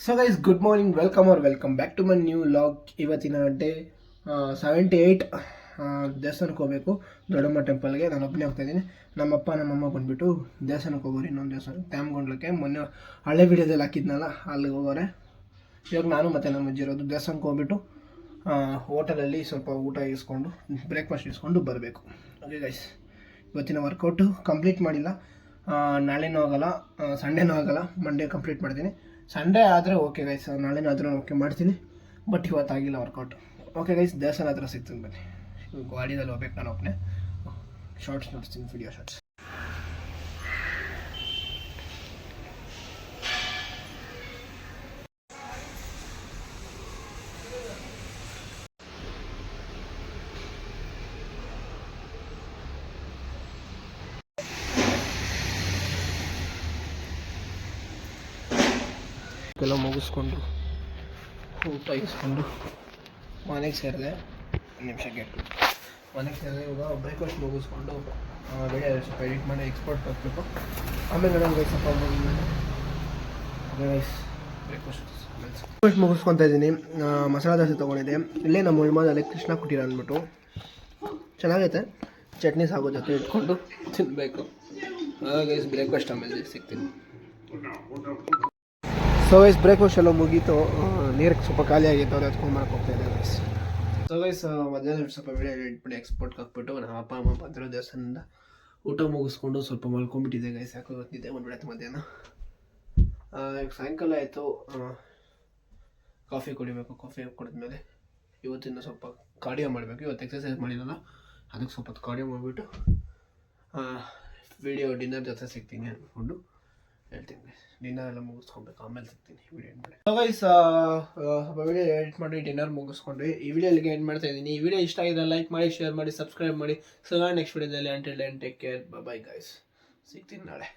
So guys good morning, welcome back to my new vlog. ಇವತ್ತಿನ day 78. ದೇವಸ್ಥಾನಕ್ಕೆ ಹೋಗಬೇಕು, ದೊಡ್ಡಮ್ಮ ಟೆಂಪಲ್ಗೆ. ನಾನು ಒಬ್ಬನೇ ಹೋಗ್ತಾಯಿದ್ದೀನಿ. ನಮ್ಮಪ್ಪ ನಮ್ಮಮ್ಮ ಬಂದುಬಿಟ್ಟು ದೇವಸ್ಥಾನಕ್ಕೆ ಹೋಗೋರು, ಇನ್ನೊಂದು ದೇವಸ್ಥಾನ ತ್ಯಾಮ್ಗೊಂಡ್ಲಕ್ಕೆ. ಮೊನ್ನೆ ಹಳೆ ವಿಡಿಯೋದಲ್ಲಿ ಹಾಕಿದ್ನಲ್ಲ, ಅಲ್ಲಿಗೆ ಹೋಗೋರೆ. ಇವಾಗ ನಾನು ಮತ್ತು ನಮ್ಮ ಅಜ್ಜಿ ಇರೋದು ದೇವಸ್ಥಾನಕ್ಕೆ ಹೋಗ್ಬಿಟ್ಟು ಹೋಟೆಲಲ್ಲಿ ಸ್ವಲ್ಪ ಊಟ ಇಸ್ಕೊಂಡು ಬ್ರೇಕ್ಫಾಸ್ಟ್ ಇಸ್ಕೊಂಡು ಬರಬೇಕು. ಓಕೆ ಗೈಸ್, ಇವತ್ತಿನ ವರ್ಕೌಟು ಕಂಪ್ಲೀಟ್ ಮಾಡಿಲ್ಲ. ನಾಳೆನೂ ಆಗೋಲ್ಲ, ಸಂಡೇನೂ ಆಗೋಲ್ಲ, ಮಂಡೇ ಕಂಪ್ಲೀಟ್ ಮಾಡ್ತೀನಿ. ಸಂಡೇ ಆದರೆ ಓಕೆ ಗೈಸ್, ನಾಳೆನಾದರೂ ಓಕೆ ಮಾಡ್ತೀನಿ. ಬಟ್ ಇವತ್ತಾಗಿಲ್ಲ ವರ್ಕೌಟ್. ಓಕೆ ಗೈಸ್, ದೇವಸ್ಥಾನ ಹತ್ರ ಸಿಗ್ತೀನಿ ಬನ್ನಿ. ಗಾಡಿಯಲ್ಲಿ ಹೋಗ್ಬೇಕು, ನಾನು ಒಬ್ಬನೇ. ಶಾರ್ಟ್ಸ್ ನೋಡ್ತೀನಿ, ವಿಡಿಯೋ ಶಾರ್ಟ್ಸ್. ಎಲ್ಲ ಮುಗಿಸ್ಕೊಂಡು ಊಟ ಇಸ್ಕೊಂಡು ಮನೆಗೆ ಸೇರಿದೆ. ಒಂದು ನಿಮಿಷ ಗೆಟ್ಟು ಮನೆಗೆ ಸೇರಿದೆ. ಇವಾಗ ಬ್ರೇಕ್ಫಾಸ್ಟ್ ಮುಗಿಸ್ಕೊಂಡು ವಿಡಿಯೋ ಸ್ವಲ್ಪ ಎಡಿಟ್ ಮಾಡಿ ಎಕ್ಸ್ಪೋರ್ಟ್ ಹಾಕಬೇಕು. ಆಮೇಲೆ ನನಗೆ ಸ್ವಲ್ಪ ಬ್ರೇಕ್ಫಾಸ್ಟ್ ಮುಗಿಸ್ಕೊತಾ ಇದ್ದೀನಿ. ಮಸಾಲೆ ದೋಸೆ ತೊಗೊಂಡಿದ್ದೆ. ಇಲ್ಲೇ ನಮ್ಮ ಉಳ್ಮದಲ್ಲಿ ಕೃಷ್ಣ ಕುಟೀರ ಅಂದ್ಬಿಟ್ಟು ಚೆನ್ನಾಗೈತೆ. ಚಟ್ನಿ ಸಾಗೋ ಜೊತೆ ಇಟ್ಕೊಂಡು ತಿನ್ನಬೇಕು. ಗೈಸ್ ಬ್ರೇಕ್ಫಾಸ್ಟ್ ಆಮೇಲೆ ಸಿಗ್ತೀನಿ. ಸೊ ಗೈಸ್ ಬ್ರೇಕ್ಫಾಸ್ಟ್ ಎಲ್ಲ ಮುಗೀತು. ನೀರಿಗೆ ಸ್ವಲ್ಪ ಖಾಲಿ ಆಗಿತ್ತು, ಅವ್ರು ಎತ್ಕೊಂಬರಕ್ಕೆ ಹೋಗ್ತಾಯಿದ್ದೆ ಗೈಸ್. ಸೊ ಗೈಸ್ ಮಧ್ಯಾಹ್ನ ಸ್ವಲ್ಪ ವಿಡಿಯೋ ಎಡಿಟ್ ಮಾಡಿ ಎಕ್ಸ್ಪೋರ್ಟ್ಗೆ ಹಾಕ್ಬಿಟ್ಟು ನಮ್ಮ ಅಪ್ಪ ಅಮ್ಮ ಬಂದಿರೋ ದೇವಸ್ಥಾನದಿಂದ ಊಟ ಮುಗಿಸ್ಕೊಂಡು ಸ್ವಲ್ಪ ಮಲ್ಕೊಂಡ್ಬಿಟ್ಟಿದ್ದೆ ಗೈಸ್. ಯಾಕೋ ಇವತ್ತಿದ್ದೆ ಬಂದ್ಬಿಡತ್ತೆ ಮಧ್ಯಾಹ್ನ. ಈಗ ಸಾಯಂಕಾಲ ಆಯಿತು, ಕಾಫಿ ಕುಡಿಬೇಕು. ಕಾಫಿ ಕುಡಿದ್ಮೇಲೆ ಇವತ್ತಿನ ಸ್ವಲ್ಪ ಕಾರ್ಡಿಯೋ ಮಾಡಬೇಕು. ಇವತ್ತು ಎಕ್ಸಸೈಸ್ ಮಾಡಿಲ್ಲಲ್ಲ, ಅದಕ್ಕೆ ಸ್ವಲ್ಪ ಕಾರ್ಡಿಯೋ ಮಾಡಿಬಿಟ್ಟು ವಿಡಿಯೋ ಡಿನ್ನರ್ ಜೊತೆ ಸಿಗ್ತೀನಿ ಅಂದ್ಕೊಂಡು ಹೇಳ್ತೀನಿ. ಡಿನ್ನರ್ ಎಲ್ಲ ಮುಗಿಸ್ಕೊಬೇಕು, ಆಮೇಲೆ ಸಿಗ್ತೀನಿ ವಿಡಿಯೋ ಎಂಡ್ ಮಾಡಿ. ಗೈಸ್ ಸ್ವಲ್ಪ ವಿಡಿಯೋ ಎಡಿಟ್ ಮಾಡಿ ಡಿನ್ನರ್ ಮುಗಿಸ್ಕೊಂಡ್ವಿ. ಈ ವಿಡಿಯೋ ಇಲ್ಲಿಗೆ ಎಂಡ್ ಮಾಡ್ತಾ ಇದ್ದೀನಿ. ಈ ವಿಡಿಯೋ ಇಷ್ಟ ಆಗಿದೆ ಲೈಕ್ ಮಾಡಿ, ಶೇರ್ ಮಾಡಿ, ಸಬ್ಸ್ಕ್ರೈಬ್ ಮಾಡಿ. ಸೊ ನೆಕ್ಸ್ಟ್ ವಿಡಿಯೋದಲ್ಲಿ until then take care, bye guys. ಸಿಗ್ತೀನಿ ನಾಳೆ.